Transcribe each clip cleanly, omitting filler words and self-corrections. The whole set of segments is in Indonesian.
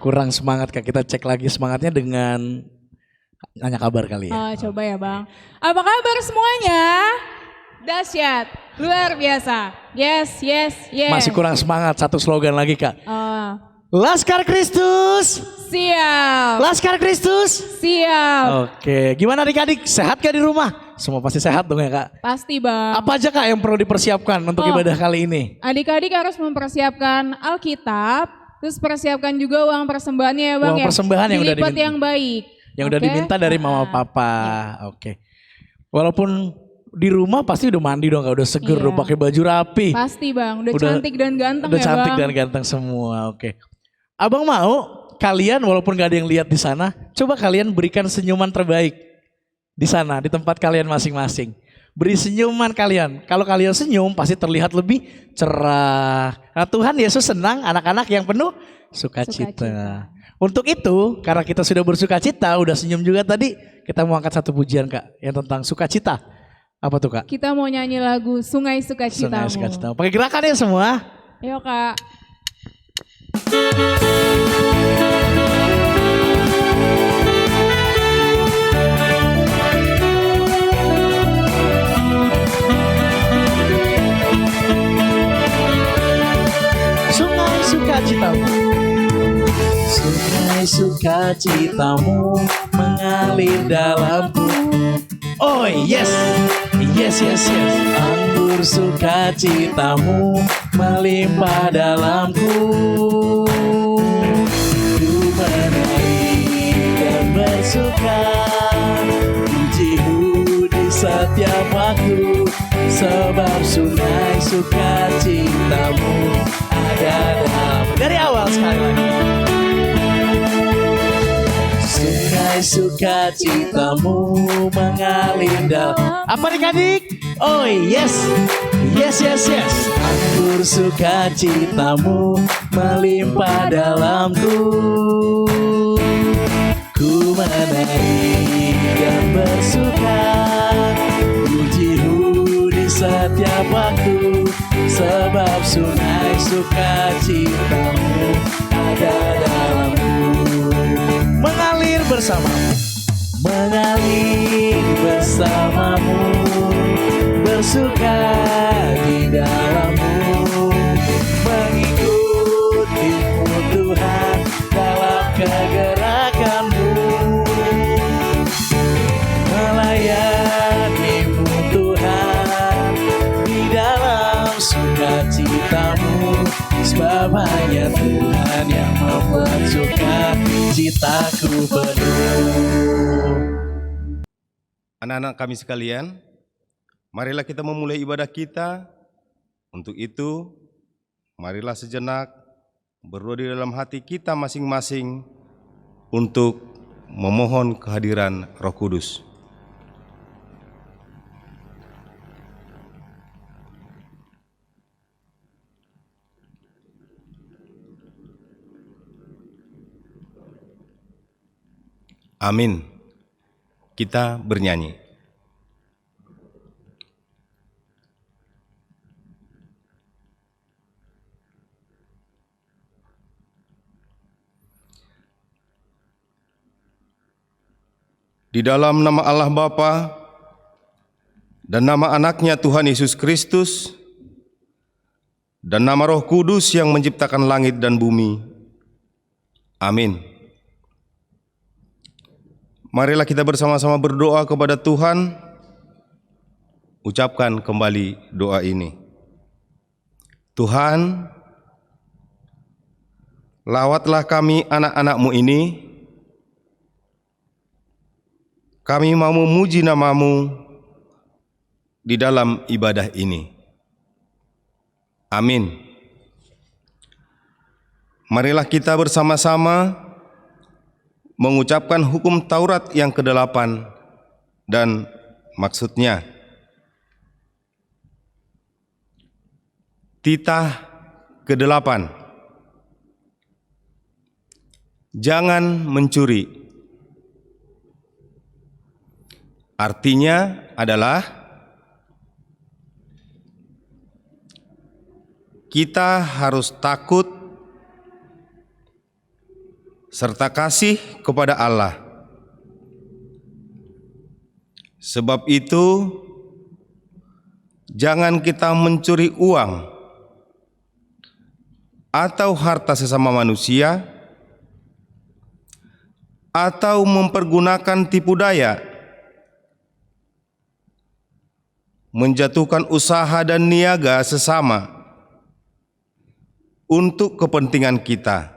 Kurang semangat Kak, kita cek lagi semangatnya dengan nanya kabar kali ya. Coba ya Bang. Apa kabar semuanya? Dahsyat, luar biasa. Yes, yes, yes. Masih kurang semangat, satu slogan lagi Kak. Laskar Kristus. Siap. Laskar Kristus. Siap. Oke, gimana adik-adik? Sehat gak di rumah? Semua pasti sehat dong ya Kak? Pasti Bang. Apa aja Kak yang perlu dipersiapkan untuk ibadah kali ini? Adik-adik harus mempersiapkan Alkitab, terus persiapkan juga uang persembahannya ya Bang. Uang persembahan yang udah dilipat yang baik. Yang udah diminta dari mama papa. Oke. Walaupun di rumah pasti udah mandi dong Kak, udah seger, udah pakai baju rapi. Pasti Bang, udah cantik dan ganteng ya Bang. Udah cantik dan ganteng semua, oke. Abang mau kalian walaupun gak ada yang lihat di sana, coba kalian berikan senyuman terbaik di sana, di tempat kalian masing-masing. Beri senyuman kalian. Kalau kalian senyum pasti terlihat lebih cerah. Nah, Tuhan Yesus senang anak-anak yang penuh sukacita. Untuk itu, karena kita sudah bersukacita, udah senyum juga tadi, kita mau angkat satu pujian Kak, yang tentang sukacita. Apa tuh Kak? Kita mau nyanyi lagu Sungai Sukacitamu. Sungai Sukacita. Pakai gerakan ya semua. Ayo Kak. Sungai Sukacitamu. Sungai sukacitamu mengalir dalamku. Oh yes, yes, yes, yes. Anggur sukacitamu melimpah dalamku. Ku menari dan bersuka, pujimu di setiap waktu, sebab sungai sukacitamu ada dalam. Dari awal sekali lagi. Sungai sukacitamu mengalir dalam. Apa adik-adik? Oh yes, yes, yes, yes. Anggur sukacitamu melimpah dalamku. Ku menari dan bersuka, pujimu di setiap waktu, sebab sungai sukacitamu ada dalamku. Mengalir bersamamu, mengalir bersamamu, bersuka di dalammu, mengikutimu Tuhan dalam kegerakanmu, melayanimu Tuhan di dalam sukacitamu, sebab hanya Tuhan yang membuat sukacitaku penuh. Anak-anak kami sekalian, marilah kita memulai ibadah kita. Untuk itu, marilah sejenak berdoa di dalam hati kita masing-masing untuk memohon kehadiran Roh Kudus. Amin. Kita bernyanyi. Di dalam nama Allah Bapa dan nama anaknya Tuhan Yesus Kristus dan nama Roh Kudus yang menciptakan langit dan bumi. Amin. Marilah kita bersama-sama berdoa kepada Tuhan. Ucapkan kembali doa ini. Tuhan, lawatlah kami anak-anak-Mu ini. Kami mau memuji nama-Mu di dalam ibadah ini. Amin. Marilah kita bersama-sama mengucapkan hukum Taurat yang ke-8 dan maksudnya. Titah ke-8. Jangan mencuri. Artinya adalah kita harus takut serta kasih kepada Allah. Sebab itu, jangan kita mencuri uang atau harta sesama manusia, atau mempergunakan tipu daya, menjatuhkan usaha dan niaga sesama untuk kepentingan kita.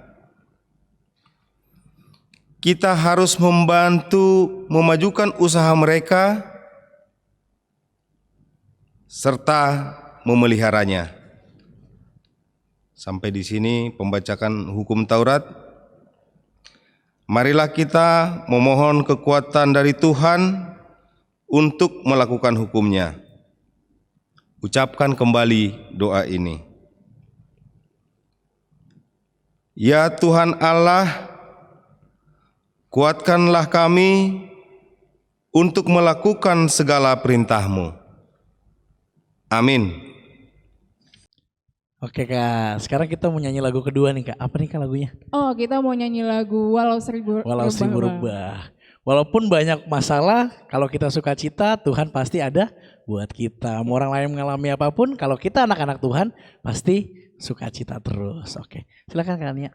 Kita harus membantu memajukan usaha mereka serta memeliharanya. Sampai di sini pembacaan hukum Taurat. Marilah kita memohon kekuatan dari Tuhan untuk melakukan hukumnya. Ucapkan kembali doa ini. Ya Tuhan Allah, kuatkanlah kami untuk melakukan segala perintah-Mu. Amin. Oke Kak, sekarang kita mau nyanyi lagu kedua nih Kak. Apa nih Kak lagunya? Oh, kita mau nyanyi lagu Walau Seribu Walau seribu Bang. rubah. Walaupun banyak masalah, kalau kita suka cita, Tuhan pasti ada buat kita. Mau orang lain mengalami apapun, kalau kita anak-anak Tuhan, pasti suka cita terus. Oke, silakan Kak Nia.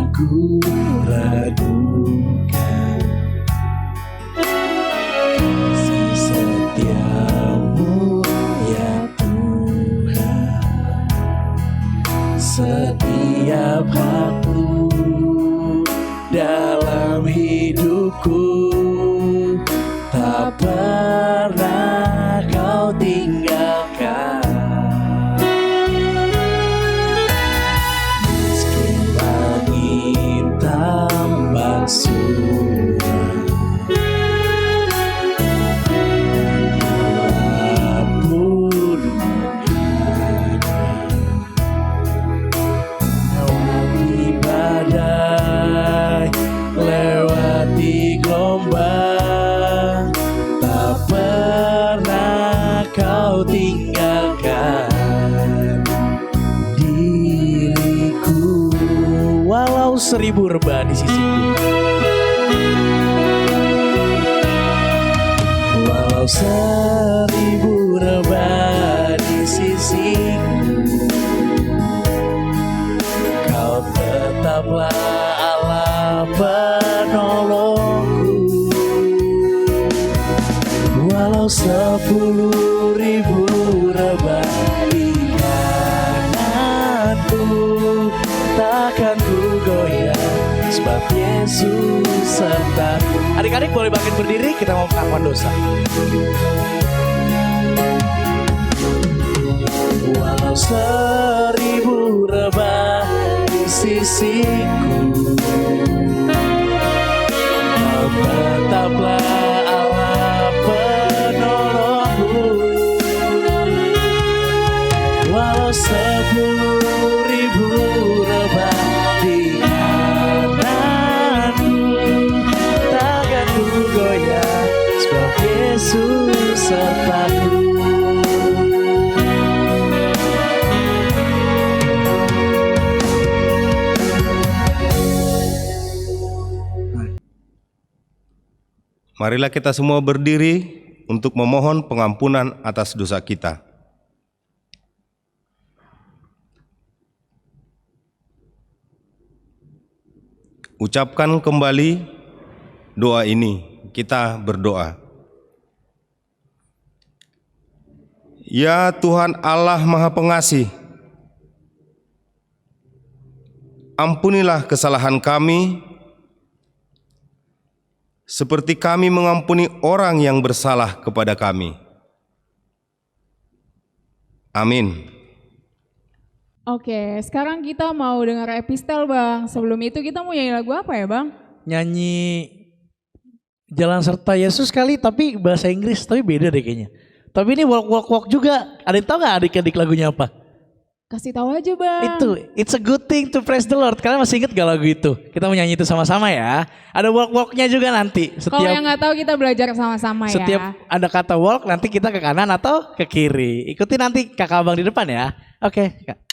Ku ragukan kasih setiamu ya Tuhan. Setiap waktu dalam hidupku tak pernah kau tinggalkan. Walaupun lewati badai, lewati gelombang, tak pernah kau tinggalkan diriku. Walau seribu rebah di sisiku, walau seribu rebah di sisiku, kau tetaplah Allah penolongku. Walau 10.000 rebah di kananku, takkan ku goyah, sebab Yesus sertaku. Adik-adik boleh bangkit berdiri, kita mau pengakuan dosa. Walau 1000 rebah di sisiku, kau tetaplah Allah penolongku. Walau 10.000 rebah di kananku, takkan ku goyah, sebab Yesus sertaku. Marilah kita semua berdiri untuk memohon pengampunan atas dosa kita. Ucapkan kembali doa ini, kita berdoa. Ya Tuhan Allah Maha Pengasih, ampunilah kesalahan kami, seperti kami mengampuni orang yang bersalah kepada kami. Amin. Oke, sekarang kita mau dengar epistel Bang. Sebelum itu kita mau nyanyi lagu apa ya Bang? Nyanyi Jalan serta Yesus kali tapi bahasa Inggris, tapi beda deh kayaknya. Tapi ini walk juga. Ada yang tahu nggak adik-adik lagunya apa? Kasih tahu aja bang. Itu, it's a good thing to praise the Lord. Kalian masih inget gak lagu itu? Kita menyanyi itu sama-sama ya. Ada walk-walknya juga nanti. Kalau yang nggak tahu kita belajar sama-sama ya. Setiap ada kata walk nanti kita ke kanan atau ke kiri. Ikuti nanti kakak abang di depan ya. Oke. Kak.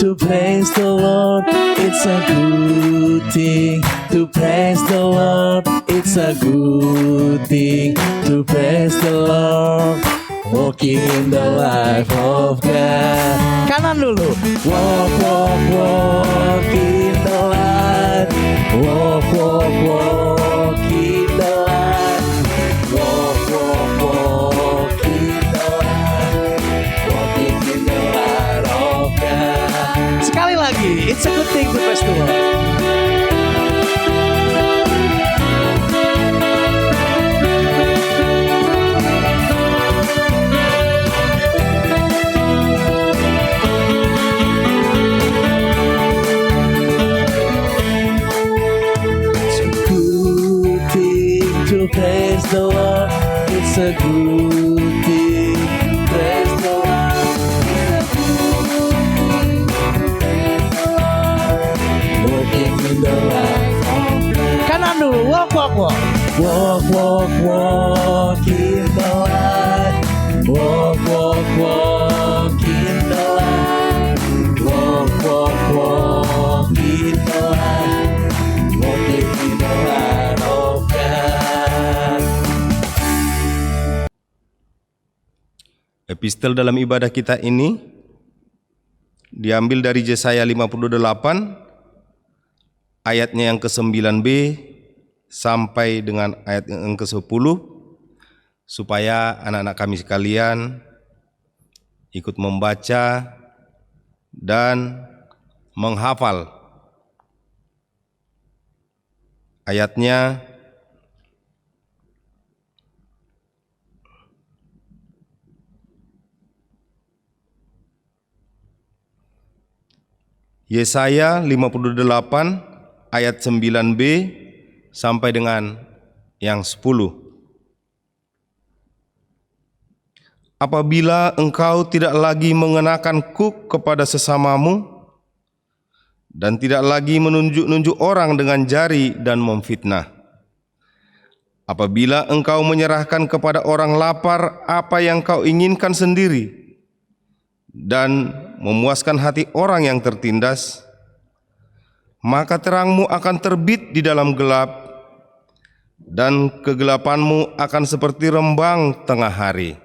To praise the Lord, it's a good thing. To praise the Lord, it's a good thing. To praise the Lord, walking in the life of God. Kanan dulu. Walk in the light. Walk in the light. Walk in the light. Walking in the light of God. Sekali lagi, it's a good thing to praise the Lord. Praise the Lord, it's a good thing. Praise the Lord, it's a good thing. Walking in the light. Kanan dulu, walk. Walk in the light. Walk in the light. Walk in the light. Walking in the light of God. Epistel dalam ibadah kita ini diambil dari Yesaya 58 ayatnya yang ke-9b sampai dengan ayat yang ke-10 supaya anak-anak kami sekalian ikut membaca dan menghafal ayatnya. Yesaya 58 ayat 9b sampai dengan yang 10. Apabila engkau tidak lagi mengenakan kuk kepada sesamamu dan tidak lagi menunjuk-nunjuk orang dengan jari dan memfitnah. Apabila engkau menyerahkan kepada orang lapar apa yang kau inginkan sendiri dan memuaskan hati orang yang tertindas, maka terangmu akan terbit di dalam gelap dan kegelapanmu akan seperti rembang tengah hari.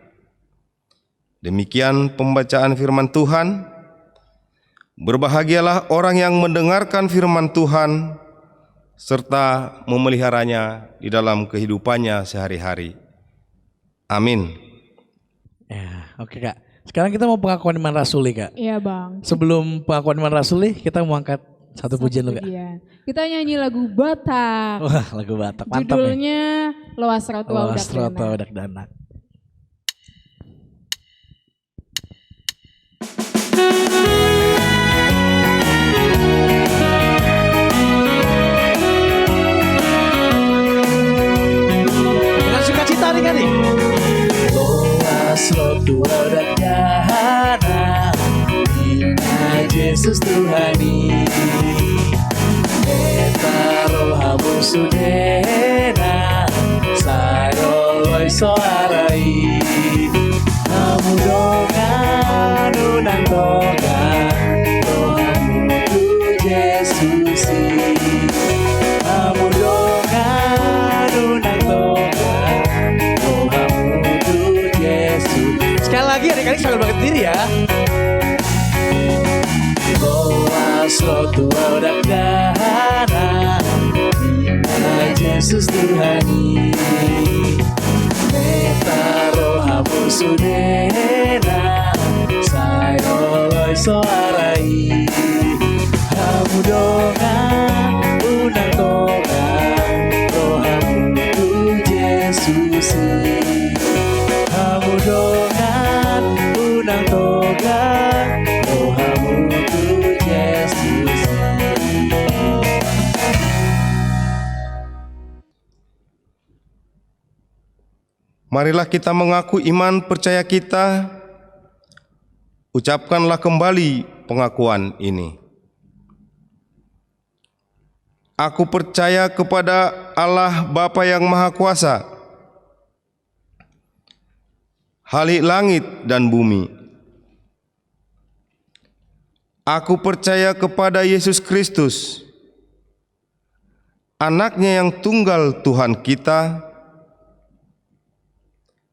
Demikian pembacaan firman Tuhan. Berbahagialah orang yang mendengarkan firman Tuhan serta memeliharanya di dalam kehidupannya sehari-hari. Amin. Ya, oke Kak. Sekarang kita mau pengakuan iman rasuli Kak. Iya bang. Sebelum pengakuan iman rasuli, kita mau angkat satu pujian dulu Kak. Kita nyanyi lagu Batak. Wah, lagu Batak mantap. Judulnya Loas Rotua Udak Danak. Dengan sukacita nih kali. Loas Rotua Udak Danak, Ina Yesus Tuhani. Rohamu sudena sayo loy soarai namu dongan unang dongan rohamu tu Yesusi namu dongan unang dongan rohamu tu Yesus. Sekali lagi adik-adik sambil bangkit diri ya. Loas Rotua Udak Danak, Ina Yesus Tuhani. Meta rohamu sudena sayo loy soarai Marilah kita mengaku iman percaya kita. Ucapkanlah kembali pengakuan ini. Aku percaya kepada Allah Bapa yang Maha Kuasa, Khalik langit dan bumi. Aku percaya kepada Yesus Kristus, Anaknya yang tunggal Tuhan kita,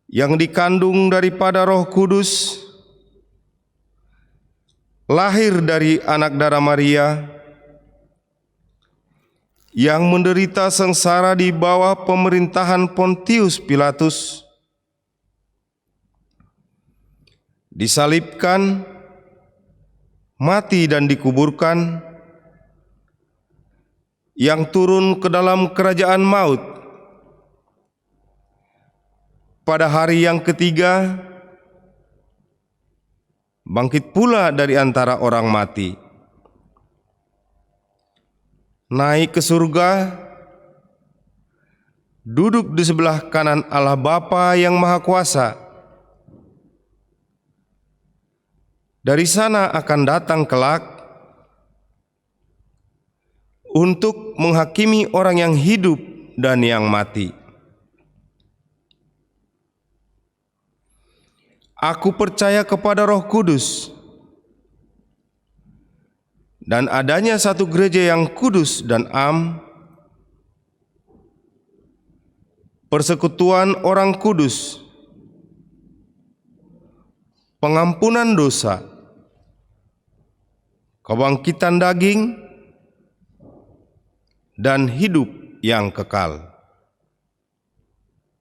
yang dikandung daripada Roh Kudus, lahir dari anak darah Maria, yang menderita sengsara di bawah pemerintahan Pontius Pilatus, disalibkan, mati dan dikuburkan, yang turun ke dalam kerajaan maut. Pada hari yang ketiga, bangkit pula dari antara orang mati, naik ke surga, duduk di sebelah kanan Allah Bapa yang Maha Kuasa. Dari sana akan datang kelak untuk menghakimi orang yang hidup dan yang mati. Aku percaya kepada Roh Kudus dan adanya satu gereja yang kudus dan am, persekutuan orang kudus, pengampunan dosa, kebangkitan daging, dan hidup yang kekal.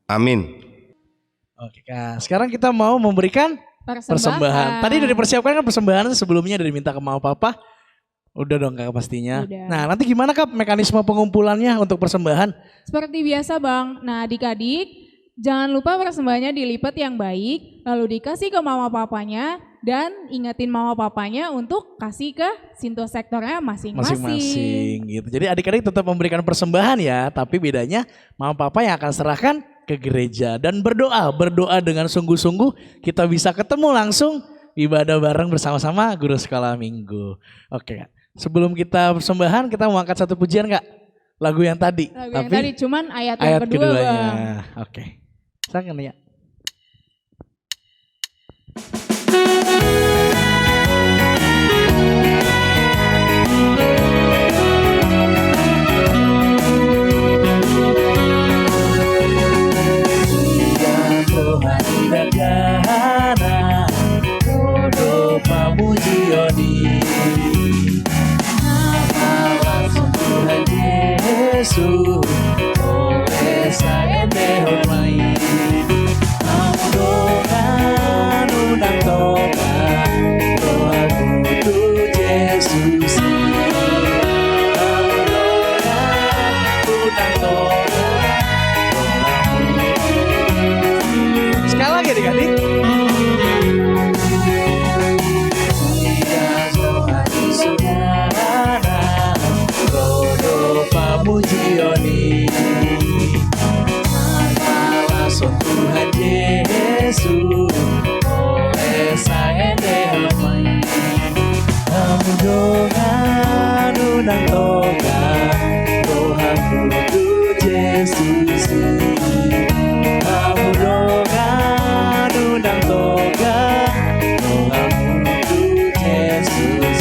Amin. Oke Kak, sekarang kita mau memberikan persembahan. Tadi udah dipersiapkan kan persembahan sebelumnya, udah diminta ke Mama Papa. Udah dong Kak pastinya. Udah. Nah nanti gimana Kak mekanisme pengumpulannya untuk persembahan? Seperti biasa Bang. Nah adik-adik, jangan lupa persembahannya dilipat yang baik, lalu dikasih ke mama papanya, dan ingetin mama papanya untuk kasih ke sinto sektornya masing-masing. Gitu. Jadi adik-adik tetap memberikan persembahan ya, tapi bedanya mama papa yang akan serahkan ke gereja dan berdoa dengan sungguh-sungguh kita bisa ketemu langsung ibadah bareng bersama-sama guru sekolah minggu. Oke Kak, sebelum kita persembahan kita mau angkat satu pujian Kak, lagu yang tadi. Lagu tapi yang tadi cuman ayat yang kedua keduanya. Bang. Oke, sangat ya. Dahana Dodo pamujioni Nama langsung Tuhan Yesus Oleh saya dehormai Kamu doakan undang toka Doa kudu Yesus Kamu doakan undang toka Sekali lagi adik-adik. Rodo pamujioni Masalah son Tuhan Yesus Oleh saya dehormai Kamu dengan undang toga Doa kudu Yesus Kamu dengan undang toga Doa kudu Yesus.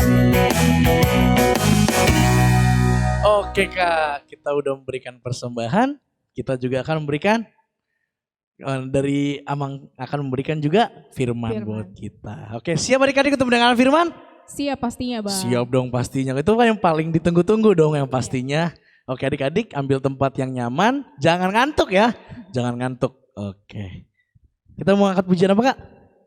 Oke Kak, kita udah memberikan persembahan, kita juga akan memberikan dari Amang akan memberikan juga firman buat kita. Oke, siap adik-adik untuk mendengarkan firman? Siap pastinya Bang. Siap dong pastinya, itu kan yang paling ditunggu-tunggu dong yang pastinya. Oke adik-adik ambil tempat yang nyaman, jangan ngantuk ya, jangan ngantuk. Oke, kita mau angkat pujian apa Kak?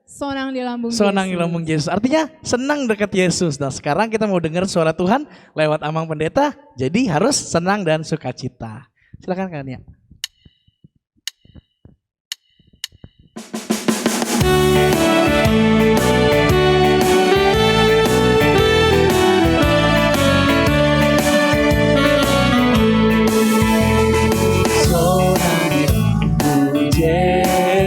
Sonang di lambung Sonang Yesus. di lambung Yesus, artinya senang dekat Yesus. Nah sekarang kita mau dengar suara Tuhan lewat Amang Pendeta, jadi harus senang dan sukacita. Silakan Kak Nia. Sonang di lambung Yesus.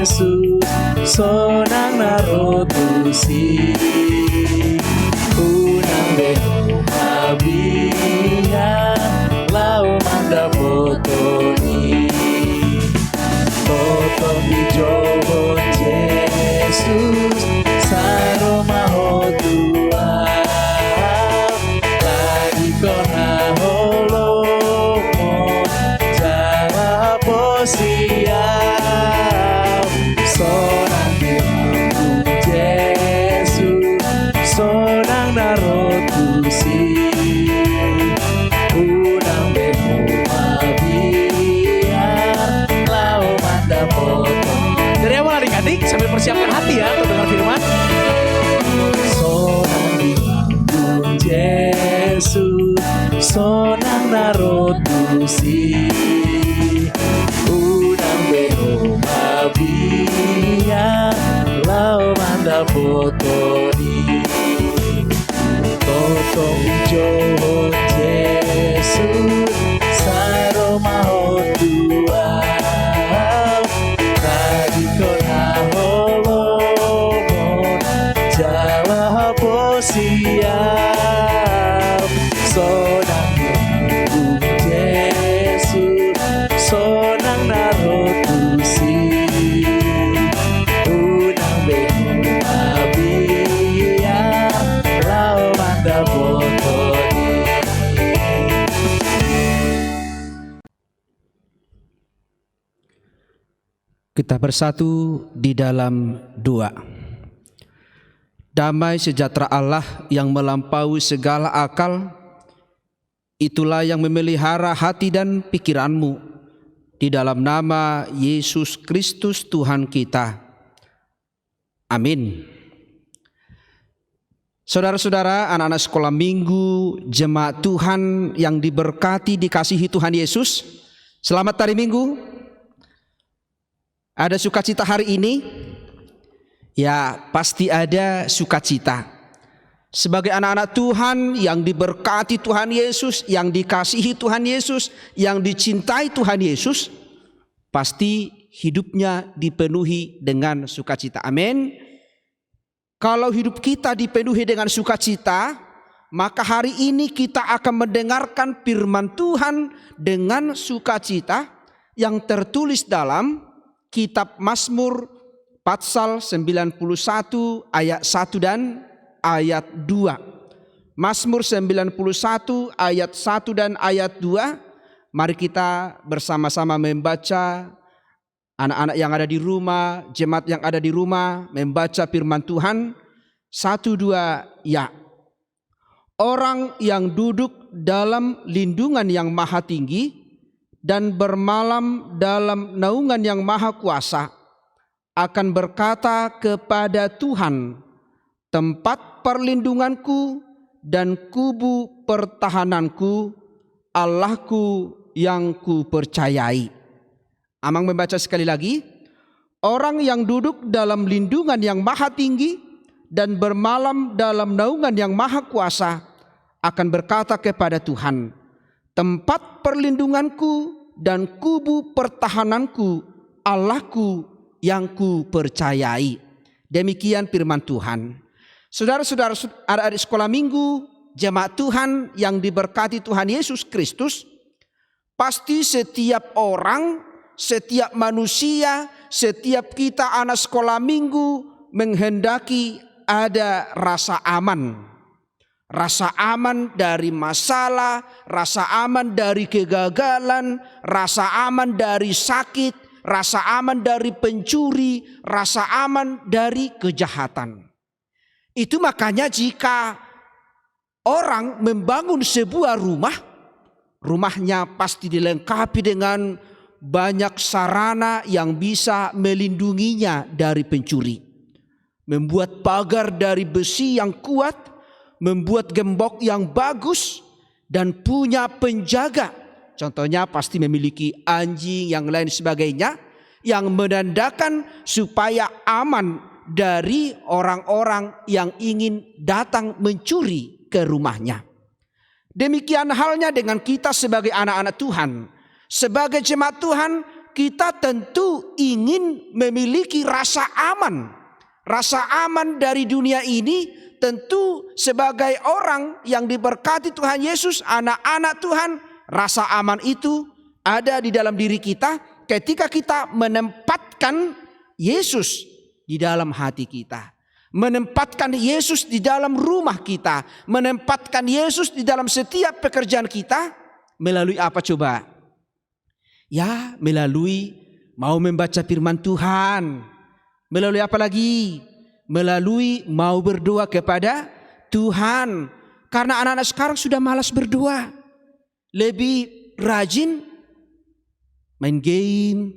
narotusi unang beho mabia lau manda potoni totong jowo Yesus saroma hodua tadi kona holomon jawa posiap sonang ibu Yesus sonang narotusi unang beho abia lau manda potoni. Kita bersatu di dalam doa. Damai sejahtera Allah yang melampaui segala akal, itulah yang memelihara hati dan pikiranmu. Di dalam nama Yesus Kristus Tuhan kita. Amin. Saudara-saudara, anak-anak sekolah minggu, jemaat Tuhan yang diberkati dikasihi Tuhan Yesus, selamat hari Minggu. Ada sukacita hari ini? Ya, pasti ada sukacita. Sebagai anak-anak Tuhan yang diberkati Tuhan Yesus, yang dikasihi Tuhan Yesus, yang dicintai Tuhan Yesus, pasti hidupnya dipenuhi dengan sukacita. Amin. Kalau hidup kita dipenuhi dengan sukacita, maka hari ini kita akan mendengarkan firman Tuhan dengan sukacita yang tertulis dalam Kitab Mazmur pasal 91 ayat 1 dan ayat 2. Mazmur 91 ayat 1 dan ayat 2. Mari kita bersama-sama membaca, anak-anak yang ada di rumah, jemaat yang ada di rumah, membaca firman Tuhan. 1, 2, ya. Orang yang duduk dalam lindungan yang maha tinggi dan bermalam dalam naungan yang maha kuasa akan berkata kepada Tuhan, tempat perlindunganku dan kubu pertahananku, Allahku yang kupercayai. Amang membaca sekali lagi. Orang yang duduk dalam lindungan yang maha tinggi dan bermalam dalam naungan yang maha kuasa akan berkata kepada Tuhan, tempat perlindunganku dan kubu pertahananku, Allahku yang kupercayai. Demikian firman Tuhan. Saudara-saudara, adik-adik sekolah minggu, jemaat Tuhan yang diberkati Tuhan Yesus Kristus, pasti setiap orang, setiap manusia, setiap kita anak sekolah minggu menghendaki ada rasa aman. Rasa aman dari masalah, rasa aman dari kegagalan, rasa aman dari sakit, rasa aman dari pencuri, rasa aman dari kejahatan. Itu makanya jika orang membangun sebuah rumah, rumahnya pasti dilengkapi dengan banyak sarana yang bisa melindunginya dari pencuri. Membuat pagar dari besi yang kuat, membuat gembok yang bagus, dan punya penjaga. Contohnya pasti memiliki anjing yang lain sebagainya, yang menandakan supaya aman dari orang-orang yang ingin datang mencuri ke rumahnya. Demikian halnya dengan kita sebagai anak-anak Tuhan. Sebagai jemaat Tuhan, kita tentu ingin memiliki rasa aman. Rasa aman dari dunia ini tentu sebagai orang yang diberkati Tuhan Yesus, anak-anak Tuhan, rasa aman itu ada di dalam diri kita ketika kita menempatkan Yesus di dalam hati kita. Menempatkan Yesus di dalam rumah kita. Menempatkan Yesus di dalam setiap pekerjaan kita. Melalui apa coba? Ya, melalui mau membaca firman Tuhan. Melalui apa lagi? Melalui mau berdoa kepada Tuhan. Karena anak-anak sekarang sudah malas berdoa. Lebih rajin main game,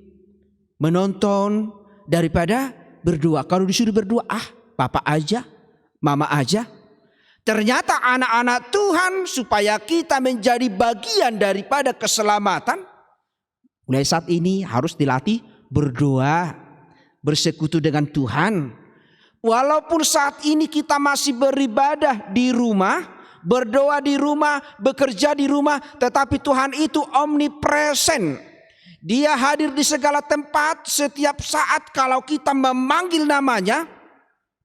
menonton daripada berdoa. Kalau disuruh berdoa, papa aja, mama aja. Ternyata anak-anak Tuhan supaya kita menjadi bagian daripada keselamatan, mulai saat ini harus dilatih berdoa, bersekutu dengan Tuhan. Walaupun saat ini kita masih beribadah di rumah, berdoa di rumah, bekerja di rumah, tetapi Tuhan itu omnipresent. Dia hadir di segala tempat, setiap saat kalau kita memanggil namanya,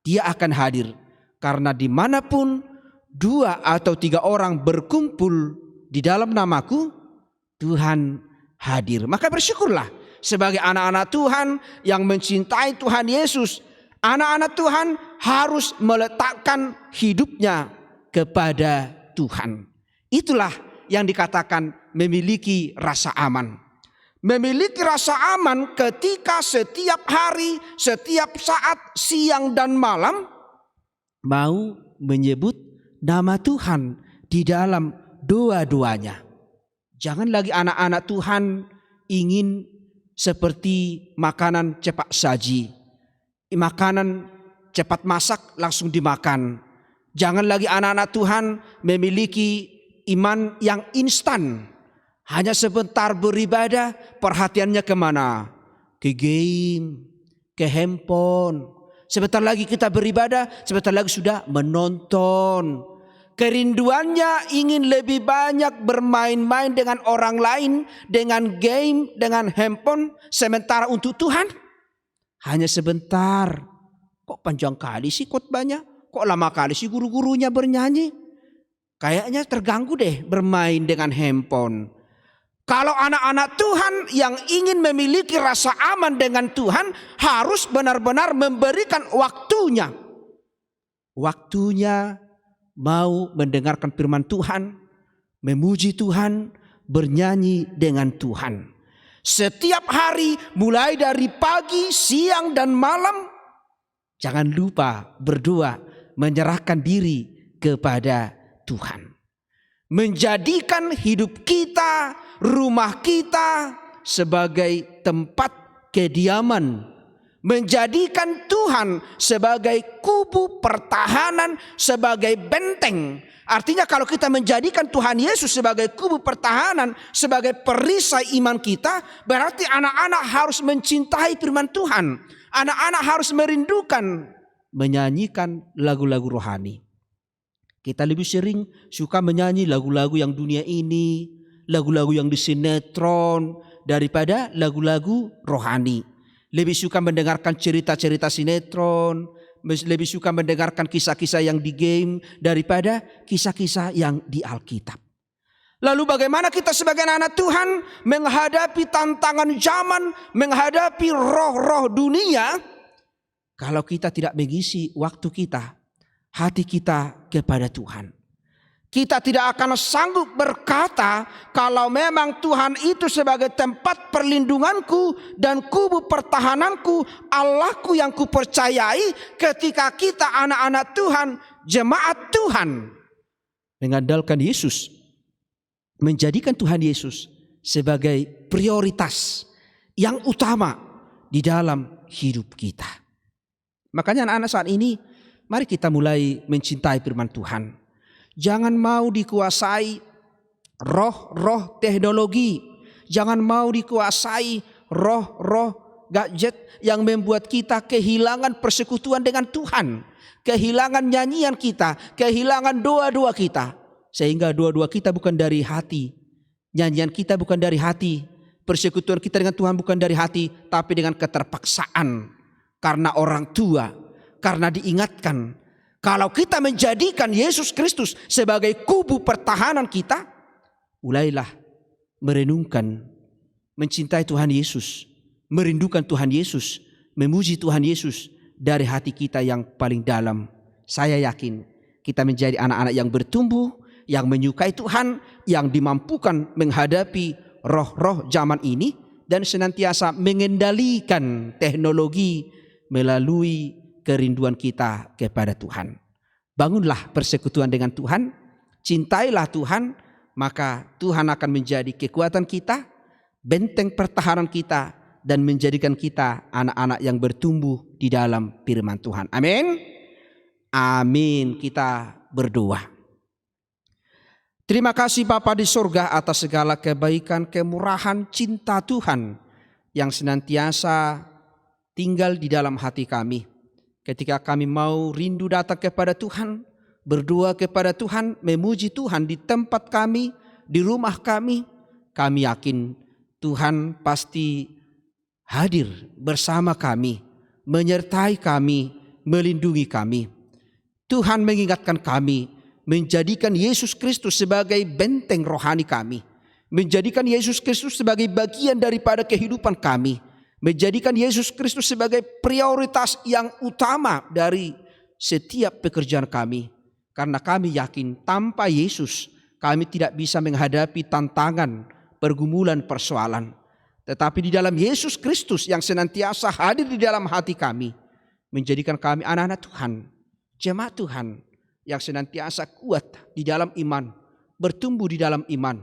dia akan hadir. Karena dimanapun 2 atau 3 orang berkumpul di dalam namaku, Tuhan hadir. Maka bersyukurlah sebagai anak-anak Tuhan yang mencintai Tuhan Yesus. Anak-anak Tuhan harus meletakkan hidupnya kepada Tuhan. Itulah yang dikatakan memiliki rasa aman. Memiliki rasa aman ketika setiap hari, setiap saat, siang dan malam mau menyebut nama Tuhan di dalam doa-doanya. Jangan lagi anak-anak Tuhan ingin seperti makanan cepat saji, makanan cepat masak langsung dimakan. Jangan lagi anak-anak Tuhan memiliki iman yang instan. Hanya sebentar beribadah, perhatiannya kemana? Ke game, ke handphone. Sebentar lagi kita beribadah, sebentar lagi sudah menonton. Kerinduannya ingin lebih banyak bermain-main dengan orang lain, dengan game, dengan handphone. Sementara untuk Tuhan, hanya sebentar. Kok panjang kali sih khotbahnya? Kok lama kali sih guru-gurunya bernyanyi? Kayaknya terganggu deh bermain dengan handphone. Kalau anak-anak Tuhan yang ingin memiliki rasa aman dengan Tuhan harus benar-benar memberikan waktunya. Waktunya mau mendengarkan firman Tuhan, memuji Tuhan, bernyanyi dengan Tuhan. Setiap hari mulai dari pagi, siang dan malam, jangan lupa berdoa, menyerahkan diri kepada Tuhan. Menjadikan hidup kita, rumah kita sebagai tempat kediaman. Menjadikan Tuhan sebagai kubu pertahanan, sebagai benteng. Artinya kalau kita menjadikan Tuhan Yesus sebagai kubu pertahanan, sebagai perisai iman kita, berarti anak-anak harus mencintai firman Tuhan. Anak-anak harus merindukan menyanyikan lagu-lagu rohani. Kita lebih sering suka menyanyi lagu-lagu yang dunia ini, lagu-lagu yang di sinetron daripada lagu-lagu rohani. Lebih suka mendengarkan cerita-cerita sinetron, lebih suka mendengarkan kisah-kisah yang di game daripada kisah-kisah yang di Alkitab. Lalu bagaimana kita sebagai anak Tuhan menghadapi tantangan zaman, menghadapi roh-roh dunia, kalau kita tidak mengisi waktu kita, hati kita kepada Tuhan. Kita tidak akan sanggup berkata kalau memang Tuhan itu sebagai tempat perlindunganku dan kubu pertahananku, Allahku yang kupercayai. Ketika kita anak-anak Tuhan, jemaat Tuhan, mengandalkan Yesus, menjadikan Tuhan Yesus sebagai prioritas yang utama di dalam hidup kita. Makanya anak-anak saat ini, mari kita mulai mencintai firman Tuhan. Jangan mau dikuasai roh-roh teknologi. Jangan mau dikuasai roh-roh gadget yang membuat kita kehilangan persekutuan dengan Tuhan. Kehilangan nyanyian kita, kehilangan doa-doa kita. Sehingga doa-doa kita bukan dari hati. Nyanyian kita bukan dari hati. Persekutuan kita dengan Tuhan bukan dari hati, tapi dengan keterpaksaan. Karena orang tua, karena diingatkan. Kalau kita menjadikan Yesus Kristus sebagai kubu pertahanan kita, mulailah merenungkan, mencintai Tuhan Yesus, merindukan Tuhan Yesus, memuji Tuhan Yesus dari hati kita yang paling dalam. Saya yakin kita menjadi anak-anak yang bertumbuh, yang menyukai Tuhan, yang dimampukan menghadapi roh-roh zaman ini dan senantiasa mengendalikan teknologi melalui kerinduan kita kepada Tuhan. Bangunlah persekutuan dengan Tuhan, cintailah Tuhan, maka Tuhan akan menjadi kekuatan kita, benteng pertahanan kita, dan menjadikan kita anak-anak yang bertumbuh di dalam firman Tuhan. Amin. Amin. Kita berdoa. Terima kasih Bapa di surga atas segala kebaikan, kemurahan, cinta Tuhan yang senantiasa tinggal di dalam hati kami. Ketika kami mau rindu datang kepada Tuhan, berdoa kepada Tuhan, memuji Tuhan di tempat kami, di rumah kami yakin Tuhan pasti hadir bersama kami, menyertai kami, melindungi kami. Tuhan mengingatkan kami, menjadikan Yesus Kristus sebagai benteng rohani kami, menjadikan Yesus Kristus sebagai bagian daripada kehidupan kami, menjadikan Yesus Kristus sebagai prioritas yang utama dari setiap pekerjaan kami. Karena kami yakin tanpa Yesus kami tidak bisa menghadapi tantangan, pergumulan, persoalan. Tetapi di dalam Yesus Kristus yang senantiasa hadir di dalam hati kami, menjadikan kami anak-anak Tuhan, jemaat Tuhan yang senantiasa kuat di dalam iman, bertumbuh di dalam iman.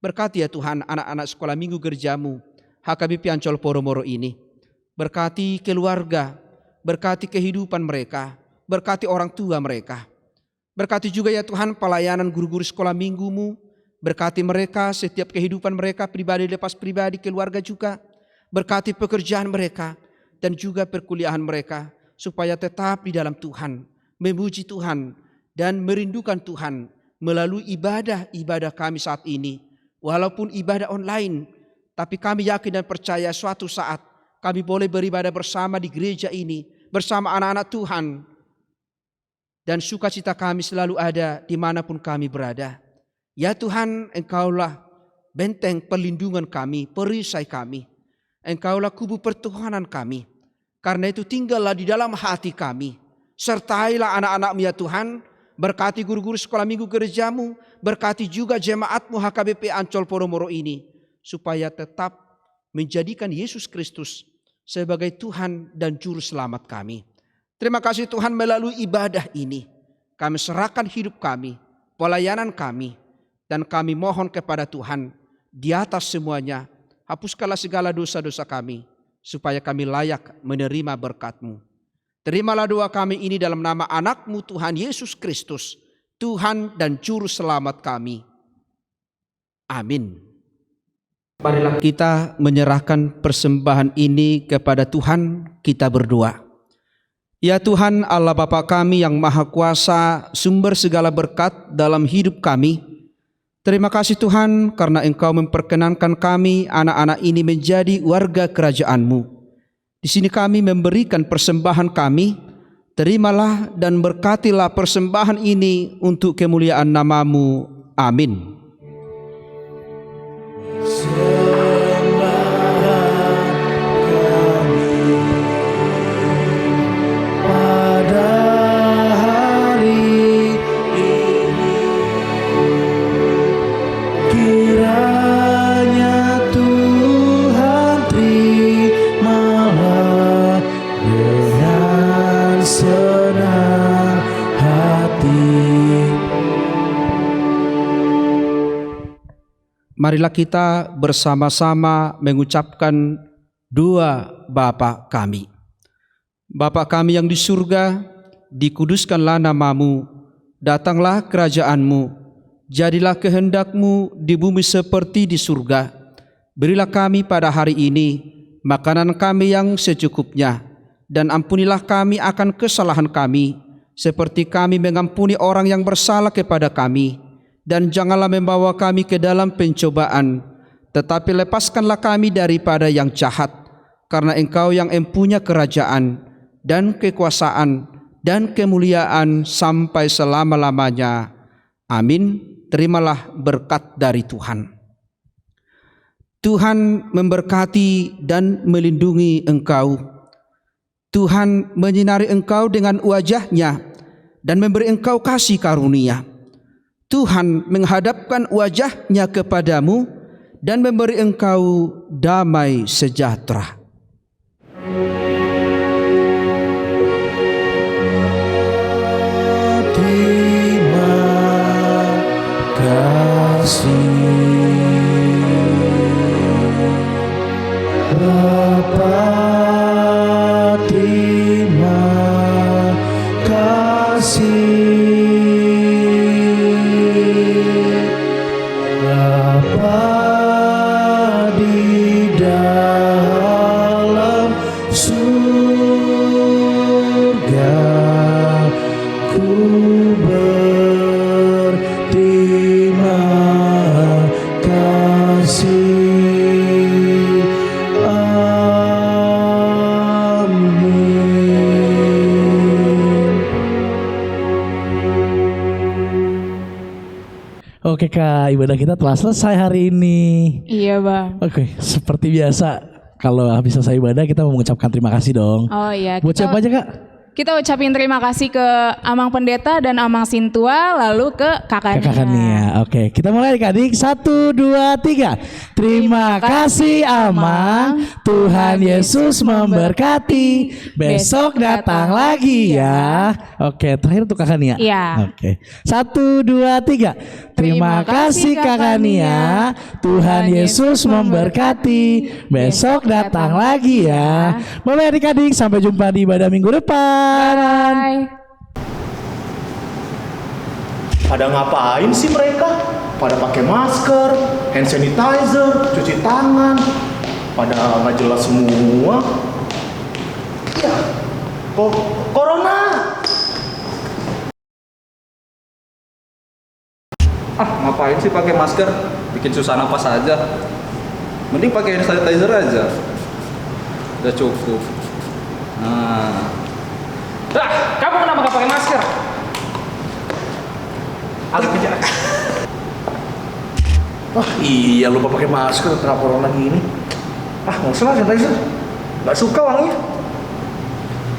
Berkati ya Tuhan anak-anak sekolah minggu gerejamu HKBP Ancol Poromoro ini. Berkati keluarga, berkati kehidupan mereka, berkati orang tua mereka. Berkati juga ya Tuhan pelayanan guru-guru sekolah minggumu. Berkati mereka setiap kehidupan mereka pribadi lepas pribadi, keluarga juga. Berkati pekerjaan mereka dan juga perkuliahan mereka supaya tetap di dalam Tuhan, memuji Tuhan dan merindukan Tuhan melalui ibadah kami saat ini. Walaupun ibadah online, tapi kami yakin dan percaya suatu saat kami boleh beribadah bersama di gereja ini, bersama anak-anak Tuhan. Dan sukacita kami selalu ada dimanapun kami berada. Ya Tuhan, Engkaulah benteng perlindungan kami, perisai kami. Engkaulah kubu pertahanan kami. Karena itu tinggallah di dalam hati kami. Sertailah anak-anak-Mu ya Tuhan. Berkati guru-guru sekolah minggu gerejamu. Berkati juga jemaat-Mu HKBP Ancol Poromoro ini. Supaya tetap menjadikan Yesus Kristus sebagai Tuhan dan Juru Selamat kami. Terima kasih Tuhan melalui ibadah ini. Kami serahkan hidup kami, pelayanan kami. Dan kami mohon kepada Tuhan di atas semuanya. Hapuskanlah segala dosa-dosa kami. Supaya kami layak menerima berkat-Mu. Terimalah doa kami ini dalam nama anak-Mu Tuhan Yesus Kristus. Tuhan dan Juru Selamat kami. Amin. Marilah kita menyerahkan persembahan ini kepada Tuhan, kita berdoa. Ya Tuhan Allah Bapa kami yang Maha Kuasa, sumber segala berkat dalam hidup kami. Terima kasih Tuhan karena Engkau memperkenankan kami anak-anak ini menjadi warga kerajaan-Mu. Di sini kami memberikan persembahan kami. Terimalah dan berkatilah persembahan ini untuk kemuliaan nama-Mu. Amin. Marilah kita bersama-sama mengucapkan doa Bapa kami. Bapa kami yang di surga, dikuduskanlah nama-Mu, datanglah kerajaan-Mu, jadilah kehendak-Mu di bumi seperti di surga. Berilah kami pada hari ini makanan kami yang secukupnya, dan ampunilah kami akan kesalahan kami, seperti kami mengampuni orang yang bersalah kepada kami. Dan janganlah membawa kami ke dalam pencobaan, tetapi lepaskanlah kami daripada yang jahat, karena Engkau yang empunya kerajaan dan kekuasaan dan kemuliaan sampai selama-lamanya. Amin. Terimalah berkat dari Tuhan. Tuhan memberkati dan melindungi engkau. Tuhan menyinari engkau dengan wajah-Nya dan memberi engkau kasih karunia. Tuhan menghadapkan wajah-Nya kepadamu dan memberi engkau damai sejahtera. Terima kasih Bapa, terima kasih Oke Kak, ibadah kita telah selesai hari ini. Iya bang. Oke, seperti biasa kalau habis selesai ibadah kita mau mengucapkan terima kasih dong. Oh iya. Buat siapa aja Kak? Kita ucapin terima kasih ke Amang Pendeta dan Amang Sintua, lalu ke kakaknya. Kakak Nia. Oke, kita mulai adik-adik. 1, 2, 3. Terima kasih Amang. Tuhan Yesus memberkati. Besok datang lagi ya. Oke, terakhir untuk Kakak Nia. Iya. Oke. 1, 2, 3. Terima kasih Kakak Nia. Tuhan Yesus memberkati. Besok datang lagi ya. Bye adik-adik. Sampai jumpa di ibadah minggu depan. Bye. Pada ngapain sih mereka? Pada pakai masker, hand sanitizer, cuci tangan. Pada nggak jelas semua. Ya, kok corona? Ngapain sih pakai masker? Bikin susah napas aja. Mending pakai hand sanitizer aja. Udah cukup. Nah. Kamu kenapa gak pakai masker? Aku kejar. Wah iya lupa pakai masker tengah corona gini. Nggak usah lah sanitizer. Nggak suka wanginya.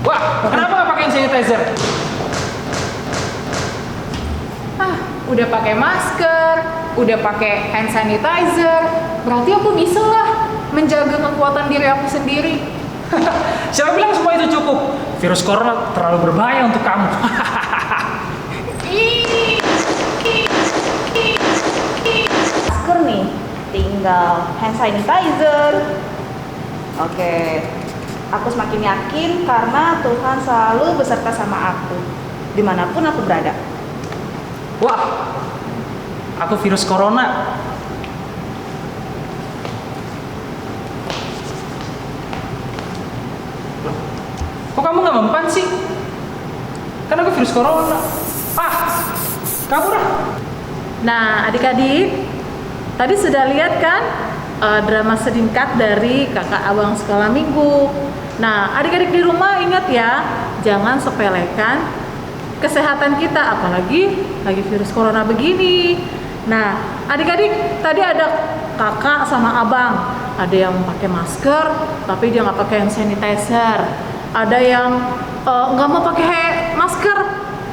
Wah, kenapa gak pakai hand sanitizer? Udah pakai masker, udah pakai hand sanitizer, berarti aku bisa lah menjaga kekuatan diri aku sendiri. Siapa bilang semua itu cukup? Virus corona terlalu berbahaya untuk kamu. Masker nih, tinggal hand sanitizer. Oke, aku semakin yakin karena Tuhan selalu beserta sama aku dimanapun aku berada. Wah, aku virus corona. Loh, kok kamu nggak mempan sih? Kan aku virus corona. Kamu dah. Nah, adik-adik, tadi sudah lihat kan drama singkat dari kakak abang sekolah minggu. Nah, adik-adik di rumah ingat ya, jangan sepelekan kesehatan kita, apalagi lagi virus corona begini. Nah, adik-adik, tadi ada kakak sama abang, ada yang pakai masker, tapi dia nggak pakai hand sanitizer. Ada yang nggak mau pakai masker,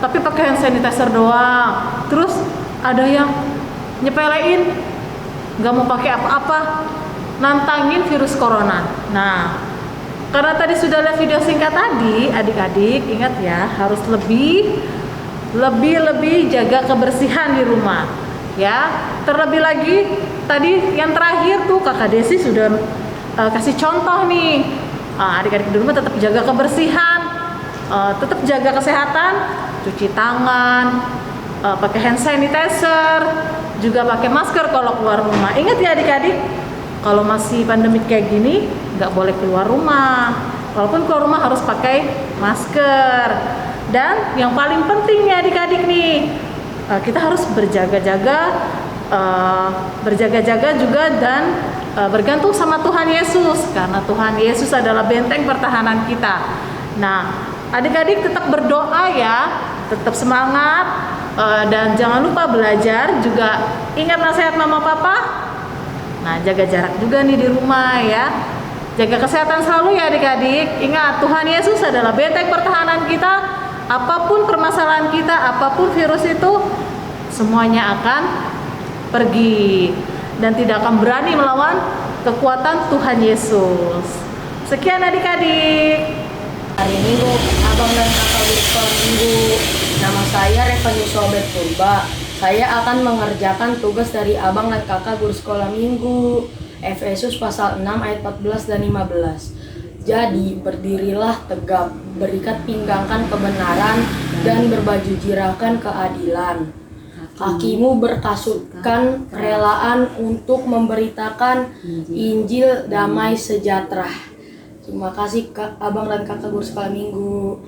tapi pakai hand sanitizer doang. Terus ada yang nyepelein, nggak mau pakai apa-apa, nantangin virus corona. Nah, karena tadi sudah lihat video singkat tadi, adik-adik ingat ya, harus lebih jaga kebersihan di rumah. Ya, terlebih lagi tadi yang terakhir tuh Kakak Desi sudah kasih contoh nih. Adik-adik di rumah tetap jaga kebersihan, tetap jaga kesehatan, cuci tangan, pakai hand sanitizer, juga pakai masker kalau keluar rumah. Ingat ya adik-adik, kalau masih pandemi kayak gini nggak boleh keluar rumah. Walaupun keluar rumah harus pakai masker. Dan yang paling penting nih adik-adik nih, kita harus berjaga-jaga juga dan bergantung sama Tuhan Yesus, karena Tuhan Yesus adalah benteng pertahanan kita. Nah, adik-adik tetap berdoa ya, tetap semangat, dan jangan lupa belajar, juga ingat nasihat mama papa. Nah, jaga jarak juga nih di rumah ya. Jaga kesehatan selalu ya adik-adik. Ingat, Tuhan Yesus adalah benteng pertahanan kita. Apapun permasalahan kita, apapun virus itu, semuanya akan pergi dan tidak akan berani melawan kekuatan Tuhan Yesus. Sekian adik-adik. Hari Minggu, abang dan kakak guru sekolah minggu. Nama saya Revani Sobet Purba. Saya akan mengerjakan tugas dari abang dan kakak guru sekolah minggu. Efesus pasal 6 ayat 14 dan 15. Jadi berdirilah tegap, berikat pinggangkan kebenaran dan berbaju jirakan keadilan. Kakimu berkasutkan relaan untuk memberitakan Injil damai sejahtera. Terima kasih abang dan kakak guru sekolah minggu.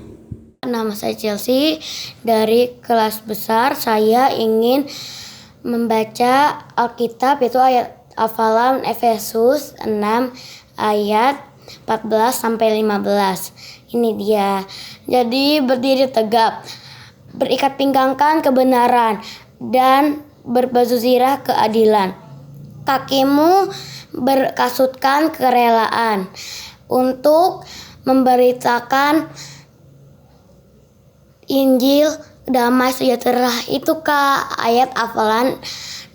Nama saya Chelsea, dari kelas besar. Saya ingin membaca Alkitab, yaitu ayat hafalan Efesus 6 ayat 14 sampai 15. Ini dia. Jadi berdiri tegap, berikat pinggangkan kebenaran dan berbaju zirah keadilan. Kakimu berkasutkan kerelaan untuk memberitakan Injil damai sejahtera. Itu Kak, ayat hafalan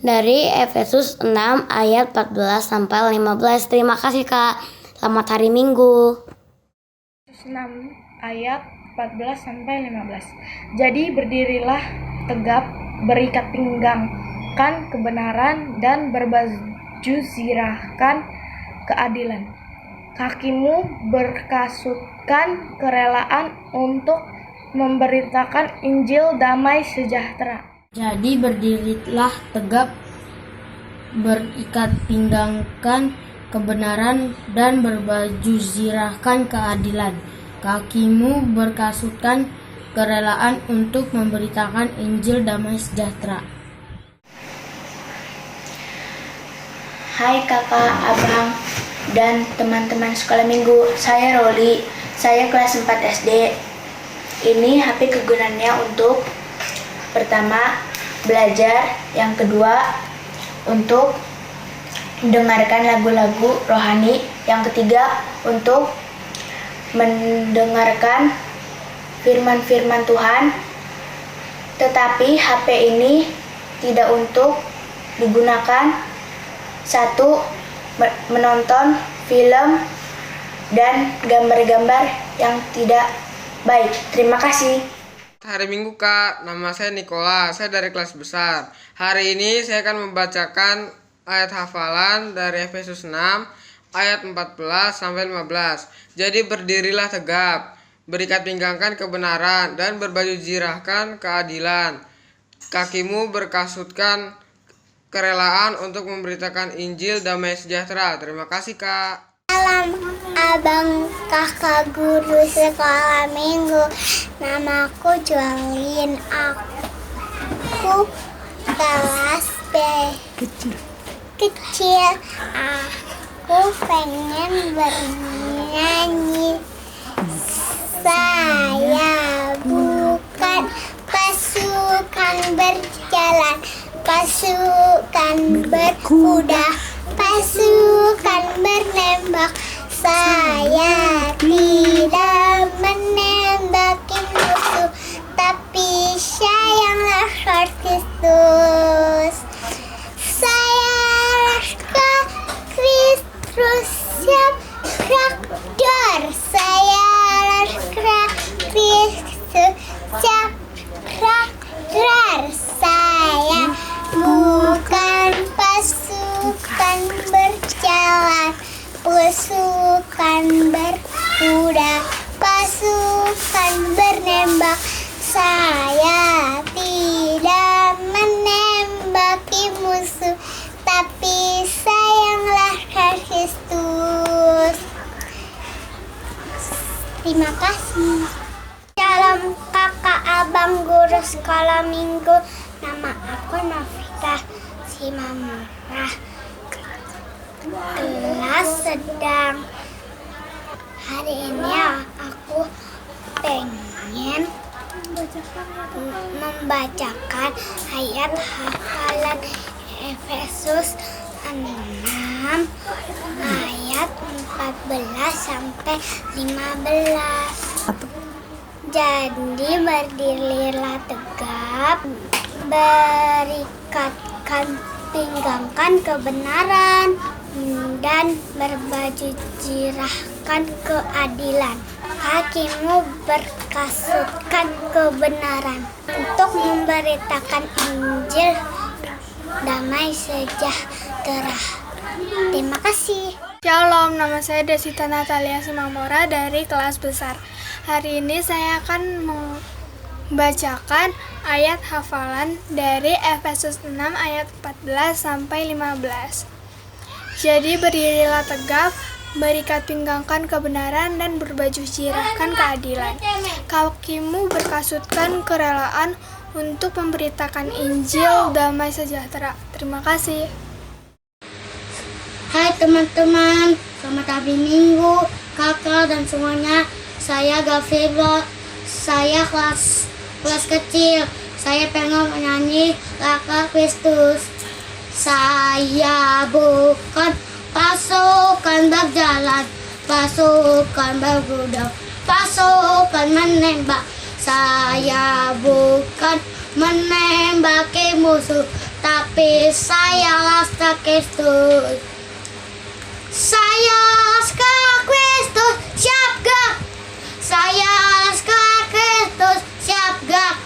dari Efesus 6 ayat 14 sampai 15. Terima kasih Kak. Selamat hari Minggu. 6 ayat 14 sampai 15. Jadi berdirilah tegap, berikat pinggangkan kebenaran dan berbaju zirahkan keadilan. Kakimu berkasutkan kerelaan untuk memberitakan Injil damai sejahtera. Jadi berdirilah tegap, berikat pinggangkan kebenaran dan berbaju zirahkan keadilan. Kakimu berkasutkan kerelaan untuk memberitakan Injil damai sejahtera. Hai kakak, abang, dan teman-teman sekolah minggu. Saya Roli, saya kelas 4 SD. Ini HP kegunaannya untuk pertama, belajar. Yang kedua, untuk mendengarkan lagu-lagu rohani. Yang ketiga, untuk mendengarkan firman-firman Tuhan. Tetapi HP ini tidak untuk digunakan satu, menonton film dan gambar-gambar yang tidak baik. Terima kasih. Hari Minggu Kak, nama saya Nikola, saya dari kelas besar. Hari ini saya akan membacakan ayat hafalan dari Efesus 6 ayat 14 sampai 15. Jadi berdirilah tegap, berikat pinggangkan kebenaran dan berbaju zirahkan keadilan. Kakimu berkasutkan kerelaan untuk memberitakan Injil damai sejahtera. Terima kasih Kak. Salam abang kakak guru sekolah minggu. Namaku Jualin. Aku kelas B kecil. Aku pengen bernyanyi. Saya bukan pasukan berjalan, pasukan berkuda, pasukan menembak. Saya tidak menembaki musuh, tapi sayanglah Kristus. Saya Kristus yang traktor. Saya Kristus yang traktor. Saya bukan pasukan berjalan, pasukan berkuda, pasukan menembak. Saya tidak menembaki musuh, tapi sayanglah Kristus. Terima kasih. Salam kakak, abang, guru sekolah minggu. Nama aku Novita Simamurah, kelas sedang. Hari ini aku pengen membacakan ayat hafalan Efesus 6 ayat 14 sampai 15. Jadi berdirilah tegap, berikatkan pinggangkan kebenaran dan berbaju zirahkan keadilan. Kakimu berkasutkan kebenaran untuk memberitakan Injil damai sejahtera. Terima kasih. Shalom, nama saya Desita Natalia Simamora dari kelas besar. Hari ini saya akan membacakan ayat hafalan dari Efesus 6 ayat 14 sampai 15. Jadi berdirilah tegap, berikat pinggangkan kebenaran dan berbaju zirahkan keadilan. Kakimu berkasutkan kerelaan untuk memberitakan Injil damai sejahtera. Terima kasih. Hai teman-teman, selamat hari Minggu, kakak dan semuanya. Saya Gavira, saya kelas kecil. Saya pengen menyanyi Kakak Kristus. Saya bukan pasukan berjalan, pasukan bergudang, pasukan menembak. Saya bukan menembaki musuh, tapi saya laskar Kristus. Saya laskar Kristus, siap gerak. Saya laskar Kristus, siap gerak.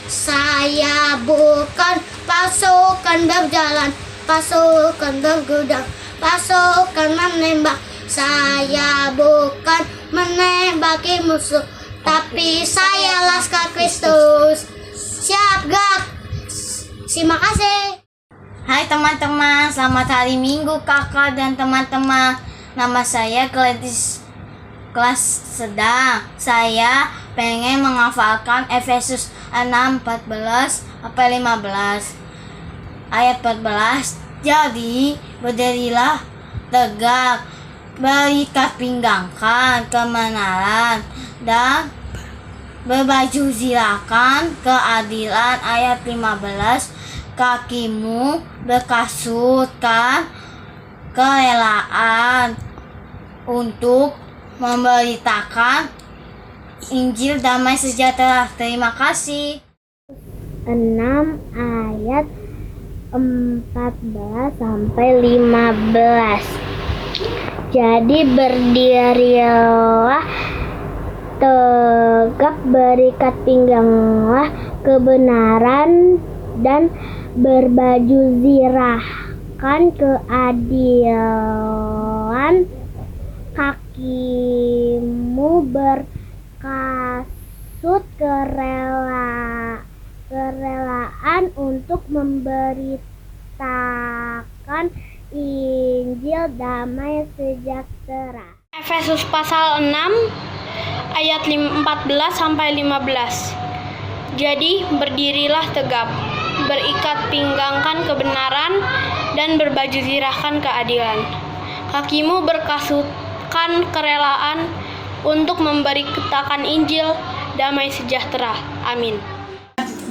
Saya bukan pasukan berjalan, pasukan bergudang, pasukan menembak. Saya bukan menembaki musuh, tapi saya laskar Kristus. Siap gerak. Terima kasih. Hai teman-teman, selamat hari Minggu kakak dan teman-teman. Nama saya Gladys, kelas sedang. Saya pengen menghafalkan Efesus 6:14-15. Ayat 14. Jadi berdirilah tegak, berikat pinggangkan kebenaran, dan berbaju zirakan keadilan. Ayat 15. Kakimu berkasutkan kerelaan untuk memberitakan Injil damai sejahtera. Terima kasih. 6 ayat 14-15. Jadi berdirilah tegak, berikat pingganglah kebenaran, dan berbaju zirahkan keadilan. Kakimu berkasut kerelaan untuk memberitakan Injil damai sejahtera. Efesus pasal 6 ayat 14-15. Jadi berdirilah tegap, berikat pinggangkan kebenaran, dan berbaju zirahkan keadilan. Kakimu berkasutkan kerelaan untuk memberitakan Injil damai sejahtera. Amin.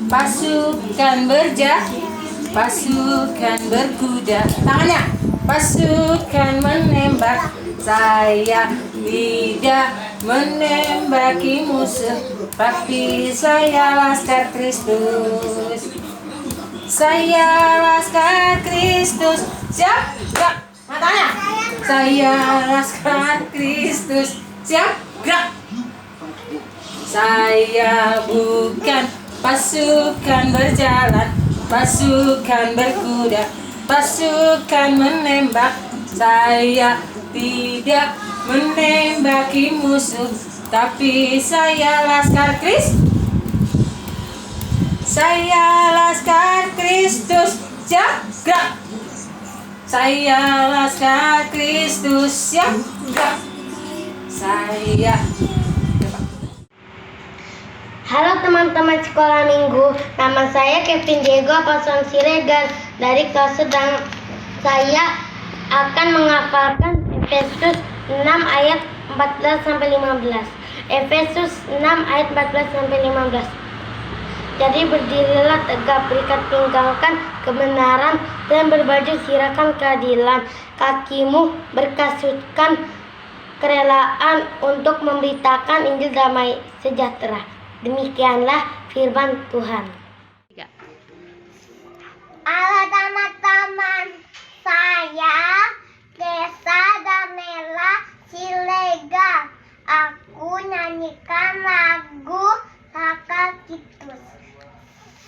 Pasukan pasukan berkuda, tangannya, pasukan menembak. Saya tidak menembaki musuh, tapi saya laskar Kristus. Saya laskar Kristus, siap gerak. Matanya, saya laskar Kristus, siap gerak. Saya bukan pasukan berjalan, pasukan berkuda, pasukan menembak. Saya tidak menembaki musuh, tapi saya laskar Kristus. Saya laskar Kristus, siap gerak. Saya laskar Kristus, siap gerak. Saya. Halo teman-teman sekolah minggu, nama saya Kevin Diego Pasan Siregar dari kelas sedang. Saya akan menghafalkan Efesus 6 ayat 14-15. Efesus 6 ayat 14-15. Jadi berdirilah tegap, berikat pinggangkan kebenaran, dan berbaju zirahkan keadilan. Kakimu berkasutkan kerelaan untuk memberitakan Injil damai sejahtera. Demikianlah firman Tuhan. Halo teman-teman, saya Desa Damela Silegar. Aku nyanyikan lagu Kakak Kristus.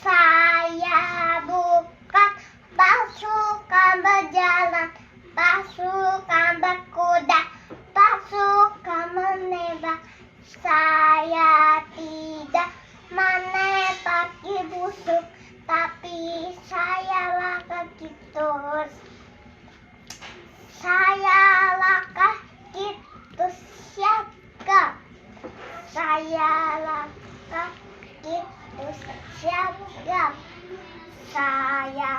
Saya bukan pasukan berjalan, pasukan berkuda, pasukan menembak. Saya tidak menembaki musuh, tapi saya laskar Kristus. Saya laskar Kristus, siap gerak. Saya laskar Kristus, siap gerak. Saya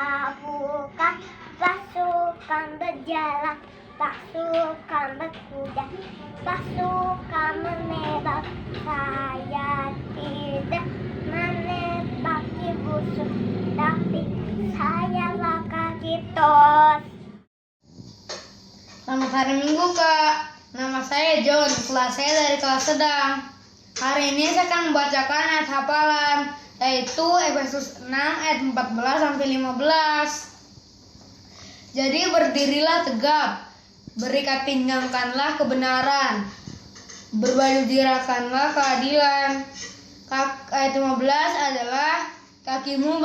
bukan pasukan berjalan, pasukan berkuda, pasukan menembak. Saya tidak menembaki kaki busuk, tapi sayalah kaki tos. Selamat hari Minggu, Kak. Nama saya John, kelas saya dari kelas sedang. Hari ini saya akan membacakan ayat hafalan, yaitu Efesus 6 ayat 14 sampai 15. Jadi berdirilah tegap, berikat pinggangkanlah kebenaran, berbaju zirahkanlah keadilan. Ayat 15 adalah kakimu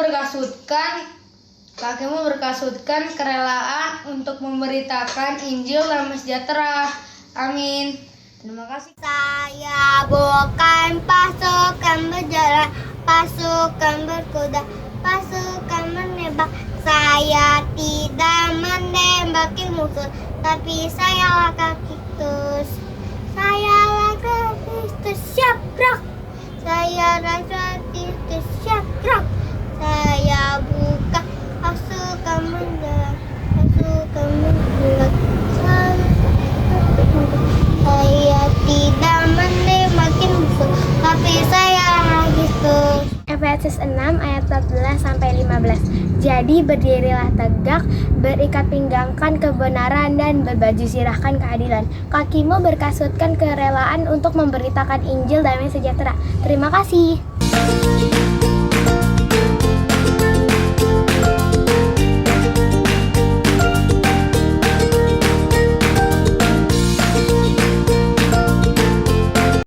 berkasutkan kerelaan untuk memberitakan Injil damai sejahtera. Amin. Terima kasih. Saya bukan pasukan berjalan, pasukan berkuda, pasukan menembak. Saya tidak menembaki musuh, tapi saya kaki Kristus. Saya Kristus siap gerak. Saya Kristus siap gerak. Saya bukan pasukan menjalan, pasukan menembak. Saya tidak menembaki musuh, tapi saya Kristus. Efesus 6 ayat 14 sampai 15. Jadi berdirilah tegak, berikat pinggangkan kebenaran dan berbaju zirahkan keadilan. Kakimu berkasutkan kerelaan untuk memberitakan Injil damai sejahtera. Terima kasih.